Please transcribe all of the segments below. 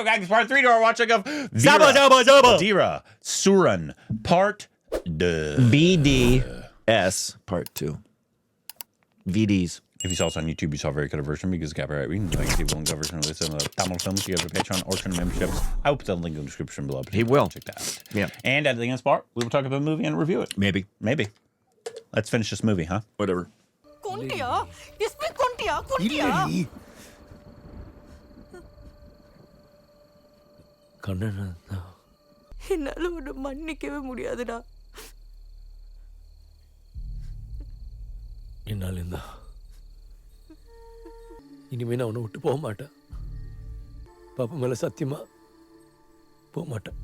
Gangs Part 3 to our watching of Zaba, zaba, zaba. Dheera, Sooran, Part 2. BDS Part 2. VDs. If you saw us on YouTube, you saw a very good version because copyright. We can do a one version of this in the Tamil films. You have a Patreon or channel memberships. I will put the link in the description below. He will. Check that out. Yeah. And at the end of this part, we will talk about the movie and review it. Maybe. Let's finish this movie, huh? Whatever. Kontiya? Yes, me kontiya? Kannana. என்னால உன்னை மன்னிக்கவே முடியாதுடா. என்னால இனிமே நான் உன்னை விட்டு போக மாட்டேன். பாப்பா மேல சத்தியமா போக மாட்டேன்.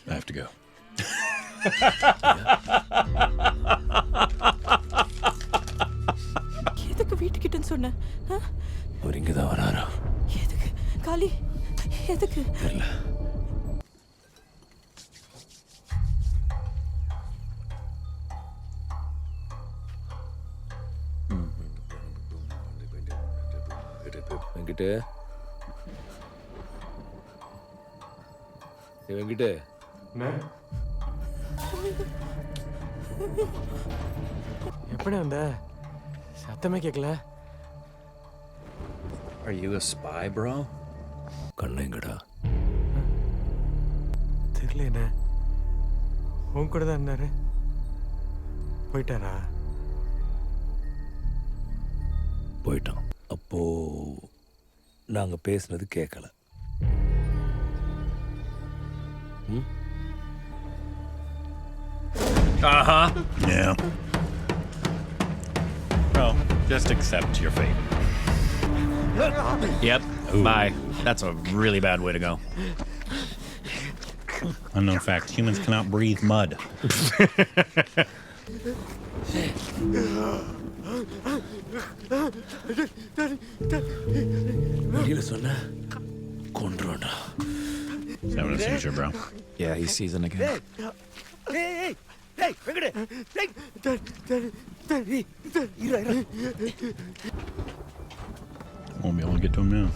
I have to go. எதுக்கு வீட்டுக்கிட்டன்னு சொன்ன? அவர் இங்க தான் வராரா? எதுக்கு? காளி எதுக்கு? தெரியல. வெங்கிட்டு வெங்கிட்டு எப்படி வந்த? சத்தமே கேட்கல. Are you a spy, bro? கண்ணைங்கடா. தெரியல என்ன. உன் கூட தான் இருந்தாரு. போயிட்டாரா? போயிட்டான். அப்போ நாங்க பேசுனது கேட்கல. Yeah. Well, just accept your fate. Yep. Bye. That's a really bad way to go. Unknown fact, humans cannot breathe mud. வெளியில சொன்ன கொன்றுடா. He's having a seizure, bro. Yeah, he's seasoned again. Hey, வெங்கடே. Won't be able to get to him now.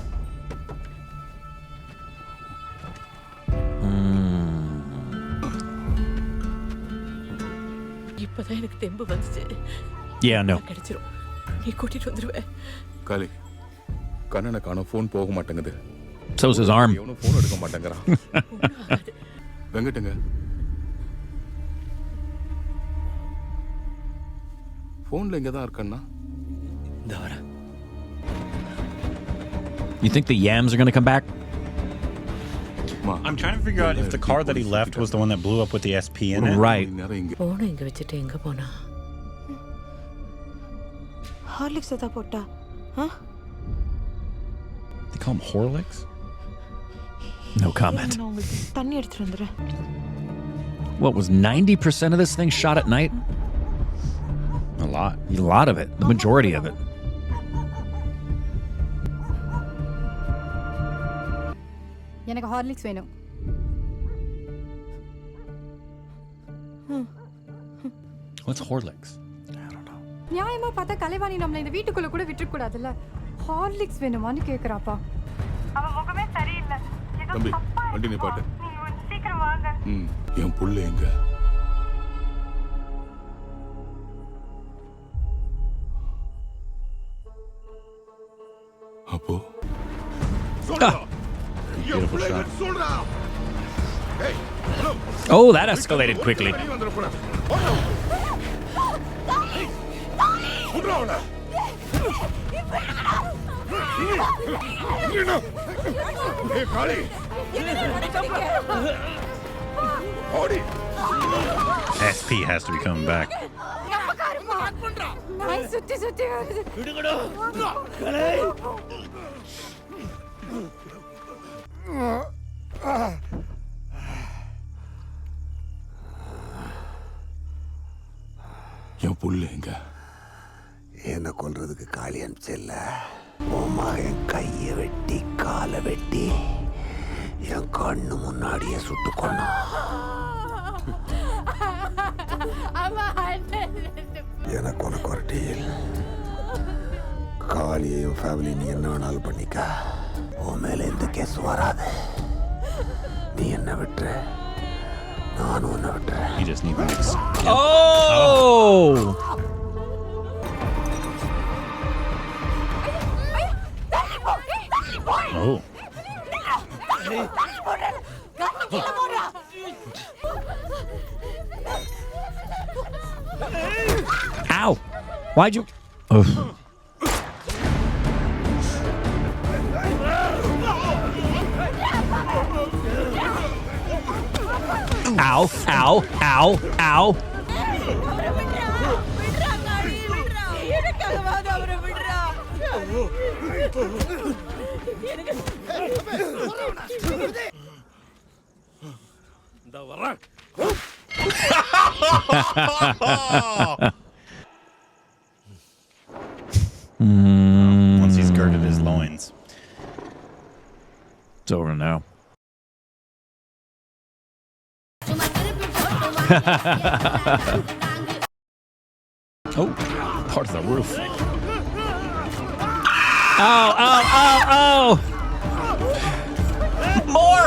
இப்பதான் எனக்கு தெம்பு வந்துச்சு. Yeah, no. கிடைச்சிரும். நீ கூட்டிட்டு வந்துருவே. காலி கண்ணனை காணோம். ஃபோன் போக மாட்டேங்குது. So's his arm. எவனும் ஃபோன் எடுக்க மாட்டேங்கிறான். வெங்கட்டுங்க ஃபோன்ல இங்க தான் இருக்கண்ணா. இந்த வர. You think the yams are going to come back? I'm trying to figure out if the car that he left was the one that blew up with the SP in it. Right. போன இங்க வச்சிட்டு எங்க போனா? Horlicks தான் போட்டா. They call him Horlicks? No comment. நான் உங்களுக்கு தண்ணி எடுத்துட்டு வந்துறேன். What was 90% of this thing shot at night? A lot. A lot of it. The majority of it. எனக்கு ஹார்லிக்ஸ் வேணும். What's Horlicks? நியாயமா பார்த்தா கலைவாணி நம்மள இந்த வீட்டுக்குள்ள கூட விட்டுற கூடாதுல்ல. ஹார்லிக்ஸ் வேணுமான்னு கேக்குறாப்பா. அவ முகமே சரியில்லை. தம்பி வண்டி நிப்பாட்டு. நீங்க சீக்கிரம் வாங்க. என் புள்ள எங்க? அப்போ Beautiful shot. Oh, that escalated quickly. SP has to be coming back. நாய் சுத்தி சுத்தி வருது. என் புள்ள எங்க? என்ன கொல்றதுக்கு காளி அனுப்பிச்சல்ல. உமா என் கையை வெட்டி காலை வெட்டி என் கண்ணு முன்னாடியே சுட்டு கொண்டான். எனக்கு உனக்கு ஒரு டீல். காளியையும் ஃபேமிலி நீ என்ன வேணாலும் பண்ணிக்க. உன் மேல எந்த கேஸ் வராது. நீ என்ன விட்டுரு, நானும் உன்னை விட்டுறேன். You just need mix. Oh! Oh. Ow! Why'd you? Oh. Ow! Ow! Ow! Ow! Once he's girded his loins. It's over now. Oh, part of the roof. Oh, oh, oh, oh! More!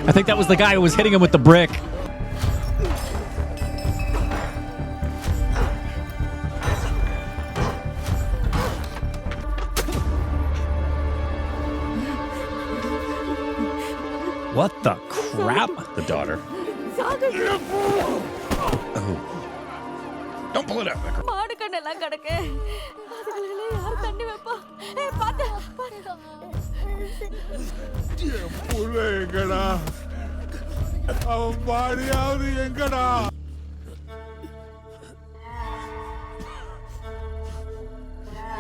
I think that was the guy who was hitting him with the brick. What the crap? The daughter. Oh. Don't pull it out, Vikram. மாடு கண்ணெல்லாம் கிடக்கு. அதுக்குள்ள யார் தண்ணி வைப்பா? ஏய் பாத்து பாத்து. புள்ள எங்கடா? அவன் பாடியாவது எங்கடா?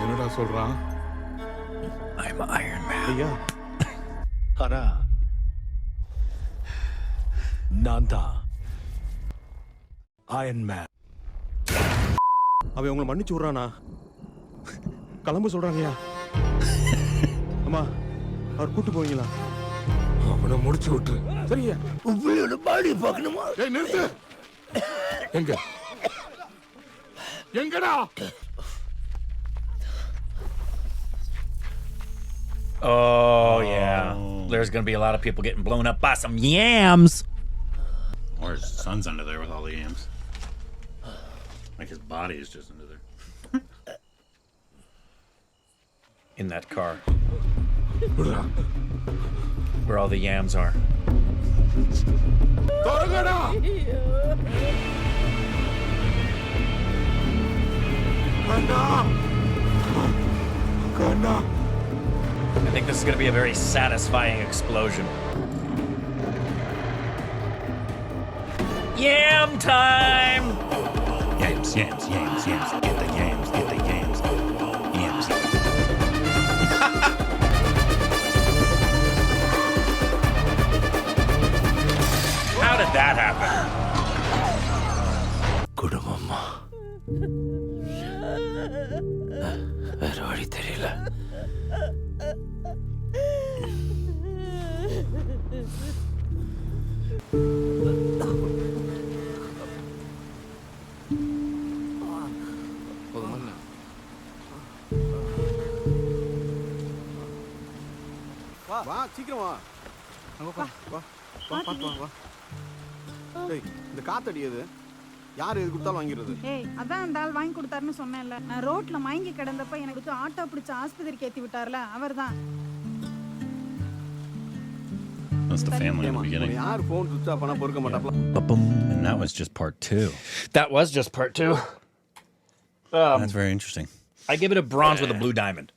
என்னடா சொல்றான்? I'm Iron Man. ஐயா ஆனா நான் தான் அயன் மேன். அவன் உங்களை மன்னிச்சு விட்றானா? கிளம்ப சொல்றாங்கய்யா. அம்மா அவர் கூட்டு போவீங்களா? அவனை முடிச்சு விட்டுரு. சரியா உங்களோட பாடி பார்க்கணுமா? ஏய் நிறுத்து. எங்க? எங்கடா? Oh, yeah. There's going to be a lot of people getting blown up by some yams. Or his son's under there with all the yams. Like his body is just under there. In that car. விடுடா. Where all the yams are. தொடங்கடா. Kanna. Kanna. I think this is going to be a very satisfying explosion. Yam time! Yams, yams, yams, yams. Get the yams, get the yams. Yams. How did that happen? குடும்பம்மா வேற வழி தெரியல. வா சீக்கிரம் வா. அங்க வா வா வா பாத்து வா வா. டேய் இந்த காத்தடியது யார் எது கொடுத்தாலும் வாங்கிடுறது. ஏய் அதான் அந்த ஆள் வாங்கி கொடுத்தாருன்னு சொன்னேன்ல. நான் ரோட்ல மயங்கி கிடந்தப்ப எனக்கு ஆட்டோ பிடிச்சு ஆஸ்பத்திரிக்கு ஏத்தி விட்டார்ல அவர்தான். That's the family in the beginning. யார் ஃபோன் சுவிட்ச் ஆஃப் பண்ணா பொறுக்க மாட்டாப்ல. And that was just part 2. That was just part 2. That's very interesting. I give it a bronze with a blue diamond.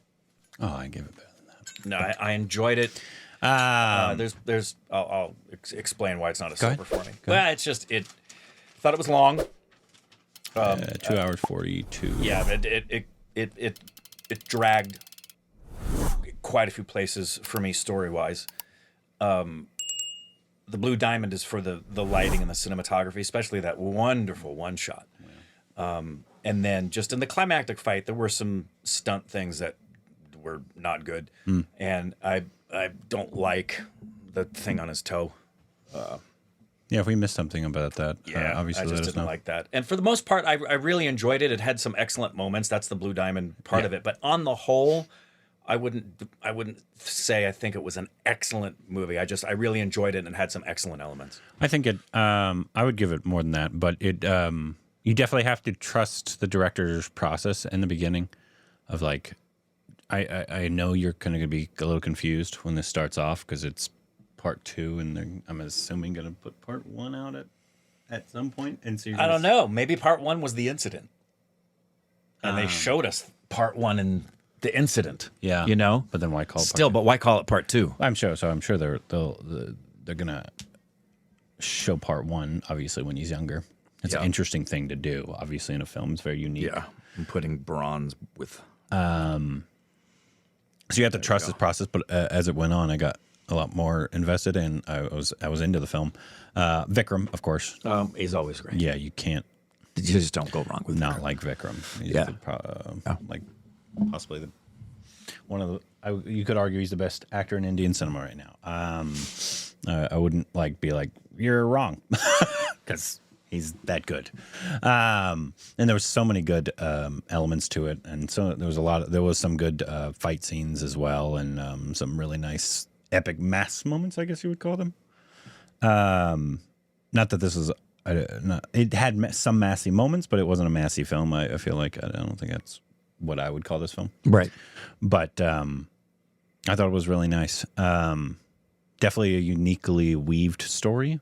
Oh, I give it better than that. No, I enjoyed it. I'll explain why it's not a silver for me. Well, it's just I thought it was long. 2 hours 42. Yeah, it dragged quite a few places for me story-wise. The blue diamond is for the lighting and the cinematography, especially that wonderful one shot. And then just in the climactic fight, there were some stunt things that were not good. And I don't like the thing on his toe. Yeah, if we missed something about that, obviously I let just us didn't know. like that. And for the most part, I really enjoyed it. It had some excellent moments. That's the Blue Diamond part of it. But on the whole, I wouldn't say I think it was an excellent movie. I really enjoyed it and had some excellent elements. I think it. I would give it more than that, but it. You definitely have to trust the director's process in the beginning, of like, I know you're going to be a little confused when this starts off because it's part 2, and I'm assuming going to put part 1 out at some point. And so I don't know. Maybe part 1 was the incident, and they showed us part 1 and the incident. Yeah, you know. But then why call it still? But why call it part 2? I'm sure. So I'm sure they're gonna show part 1 obviously when he's younger. It's an interesting thing to do. Obviously in a film, it's very unique. Yeah, and putting bronze with. So you have to trust this process. But as it went on, I got a lot more invested, and I was into the film. Vikram, of course. He's always great. Yeah, you can't. You just don't go wrong with not Vikram. like Vikram. He's like possibly one of the. You could argue he's the best actor in Indian cinema right now. I wouldn't be like you're wrong because he's that good. And there was so many good elements to it, and so there was some good fight scenes as well, and some really nice epic mass moments, I guess you would call them. Not that this is. It had some massy moments, but it wasn't a massy film. I feel like I don't think that's what I would call this film. Right. But I thought it was really nice. Definitely a uniquely weaved story.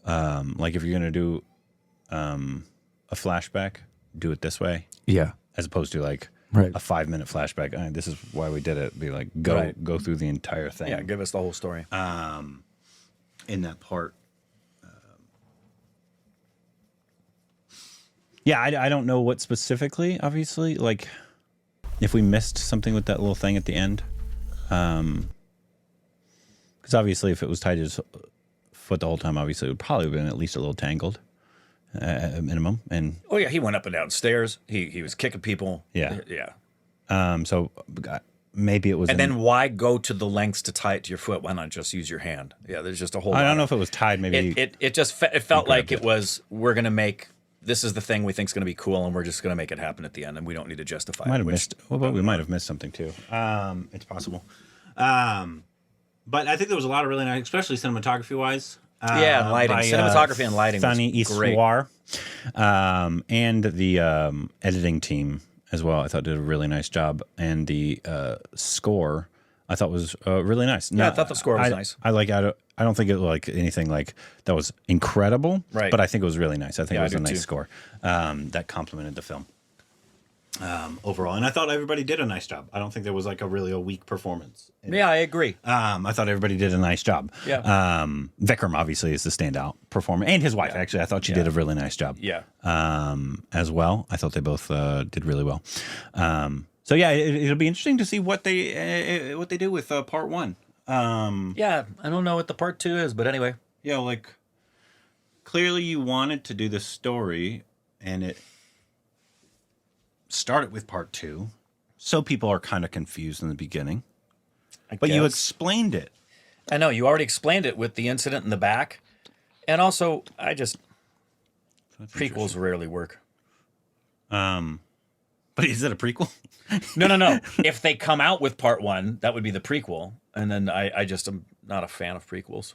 Like if you're going to do a flashback, do it this way. Yeah. As opposed to like right. a 5-minute flashback. This is why we did it. Be like, go through the entire thing. Yeah, give us the whole story. In that part. Yeah, I don't know what specifically, obviously, like if we missed something with that little thing at the end. Because obviously if it was tied to his foot the whole time, obviously it would probably have been at least a little tangled at minimum. And oh yeah, he went up and down stairs. He was kicking people. Yeah. Yeah. So maybe it was. And then why go to the lengths to tie it to your foot? Why not just use your hand? Yeah, there's just a whole. I don't know if it was tied. Maybe it just it felt like it was. We're gonna make. This is the thing we think is going to be cool, and we're just going to make it happen at the end, and we don't need to justify might it. Have missed. Well, but we might have missed something too. It's possible. But I think there was a lot of really nice, especially cinematography wise. Yeah, and lighting, cinematography and lighting. Sunny was great. Iswar, and the editing team as well. I thought did a really nice job, and the score I thought was really nice. Yeah, I thought the score was nice. I don't think it was like anything like that was incredible, right? But I think it was really nice. I think it was a nice score that complemented the film overall. And I thought everybody did a nice job. I don't think there was like a weak performance. Yeah, I agree. I thought everybody did a nice job. Yeah. Vikram obviously is the standout performer, and his wife actually. I thought she did a really nice job. Yeah. As well, I thought they both did really well. So yeah, it'll be interesting to see what they do with part 1. Yeah, I don't know what the part 2 is, but anyway. Yeah, like clearly you wanted to do the story, and it started with part 2, so people are kind of confused in the beginning. But you explained it. I know you already explained it with the incident in the back, and also prequels rarely work. But is it a prequel? No. If they come out with part 1, that would be the prequel. And then I just am not a fan of prequels.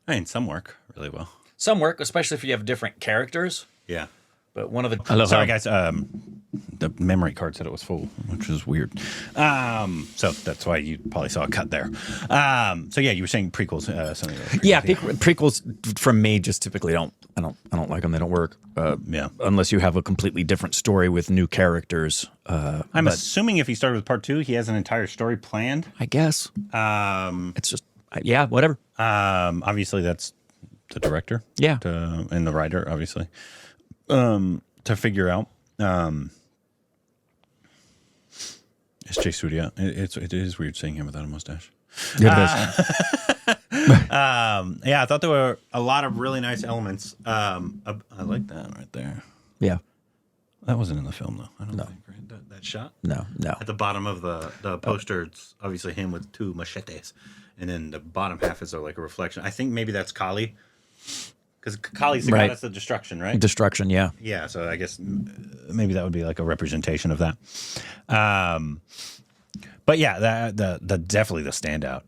I mean, some work really well. Some work, especially if you have different characters. Yeah. But one of the... Sorry, guys. The memory card said it was full, which is weird. So that's why you probably saw a cut there. So yeah, you were saying prequels. Something like yeah, prequels from me just typically don't. I don't like them. They don't work. Yeah. Unless you have a completely different story with new characters. I'm assuming if he started with part 2, he has an entire story planned. I guess. It's just whatever. Obviously, that's the director. Yeah. And the writer, obviously. To figure out. It's Jay Surya. It is weird seeing him without a mustache. It is. Yeah, I thought there were a lot of really nice elements. I like that right there. Yeah. That wasn't in the film, though. I don't think, right? That shot? No. At the bottom of the poster, it's obviously him with 2 machetes. And then the bottom half is like a reflection. I think maybe that's Kali Because Kali's the Right. goddess of destruction, right? Destruction, yeah. Yeah, so I guess maybe that would be like a representation of that. But yeah, the definitely the standout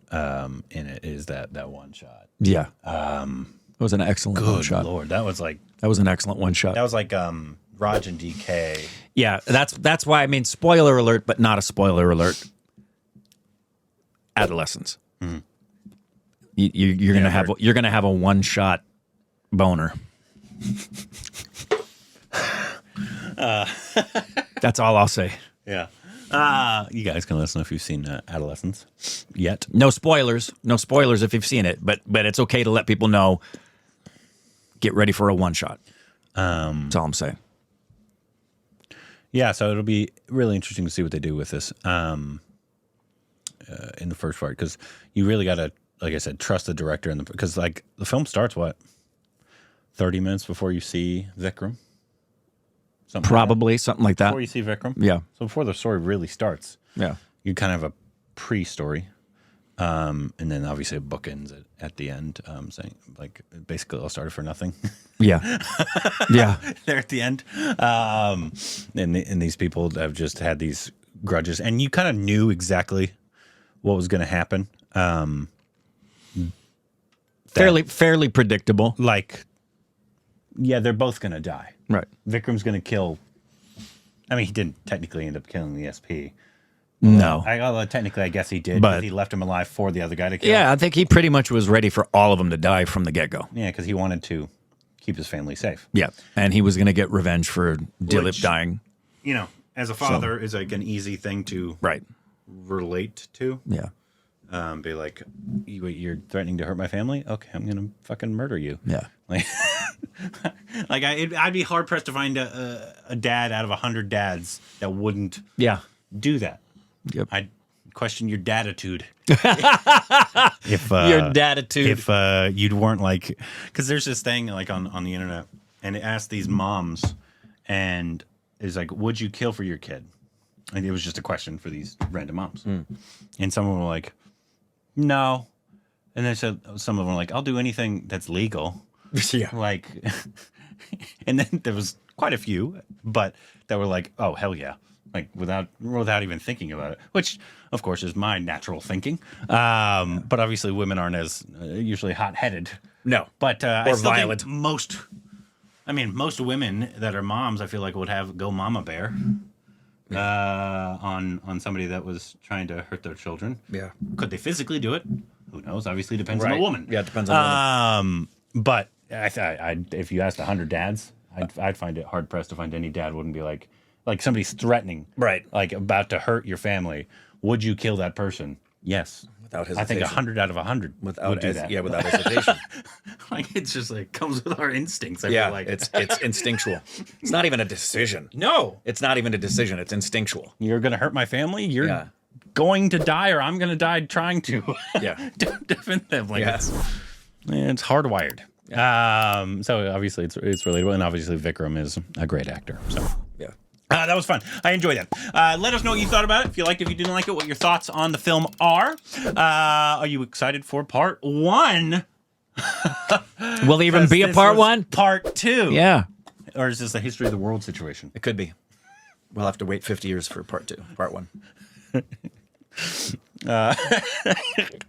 in it is that one shot. Yeah. It was an excellent one Good shot. Lord, that was an excellent one shot. That was like Raj and DK. Yeah, that's why I mean spoiler alert, but not a spoiler alert. Adolescents. Mm-hmm. You're gonna have a one shot boner. That's all I'll say. Yeah. You guys can listen if you've seen Adolescence yet. No spoilers. No spoilers if you've seen it, but it's okay to let people know. Get ready for a one shot. That's all I'm saying. Yeah, so it'll be really interesting to see what they do with this in the first part, because you really got to, like I said, trust the director because like the film starts 30 minutes before you see Vikram. Probably something like that. Before you see Vikram. Yeah. So before the story really starts. Yeah. You kind of have a pre-story. And then obviously it bookends at the end, saying like basically all started for nothing. Yeah. Yeah. There at the end. And these people have just had these grudges, and you kind of knew exactly what was going to happen. Fairly predictable. Like, yeah, they're both going to die. Right. Vikram's going to kill. I mean, he didn't technically end up killing the SP. No. Technically, I guess he did, But- because he left him alive for the other guy to kill. Yeah, I think he pretty much was ready for all of them to die from the get go. Yeah, because he wanted to keep his family safe. Yeah, and he was going to get revenge for Dilip Which- dying. You know, as a father, is like an easy thing to relate to. Yeah. Be like, you're threatening to hurt my family? Okay, I'm gonna fucking murder you. Yeah. Like, I'd be hard pressed to find a dad out of 100 dads that wouldn't do that. Yep. I'd question your datitude. If Your datitude. If you weren't like, because there's this thing like on the internet, and it asked these moms, and it's like, would you kill for your kid? And it was just a question for these random moms, and some of them were like, no, and they said some of them were like, I'll do anything that's legal. Yeah. Like, and then there was quite a few, but that were like, oh hell yeah. Like without even thinking about it, which of course is my natural thinking. But obviously women aren't as usually hot-headed. No, but I or still violent. think most women that are moms, I feel like would have go mama bear on somebody that was trying to hurt their children. Yeah. Could they physically do it? Who knows? Obviously depends on the woman. Yeah, it depends on the woman. But if you asked 100 dads, I'd find it hard pressed to find any dad wouldn't be like somebody's threatening, right? Like about to hurt your family. Would you kill that person? Yes, without hesitation. I think 100 out of 100 would do that. Yeah, without hesitation. Like it's just like comes with our instincts. I Yeah, feel like it's instinctual. It's not even a decision. No, it's not even a decision. It's instinctual. You're gonna hurt my family. You're going to die, or I'm gonna die trying to. Yeah, defend them. Like it's hardwired. So obviously it's relatable, and obviously Vikram is a great actor. So yeah. That was fun. I enjoyed that. Let us know what you thought about it. If you liked it, if you didn't like it, what your thoughts on the film are. Are you excited for part 1? Will there even be a part 1? Part 2. Yeah. Or is this a history of the world situation? It could be. We'll have to wait 50 years for part 2, part 1. I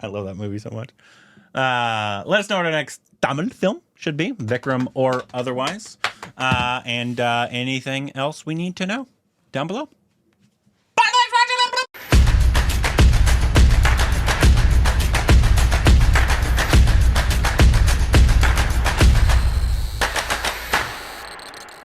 love that movie so much. Let us know what our next Tamil film should be, Vikram or otherwise. And anything else we need to know down below.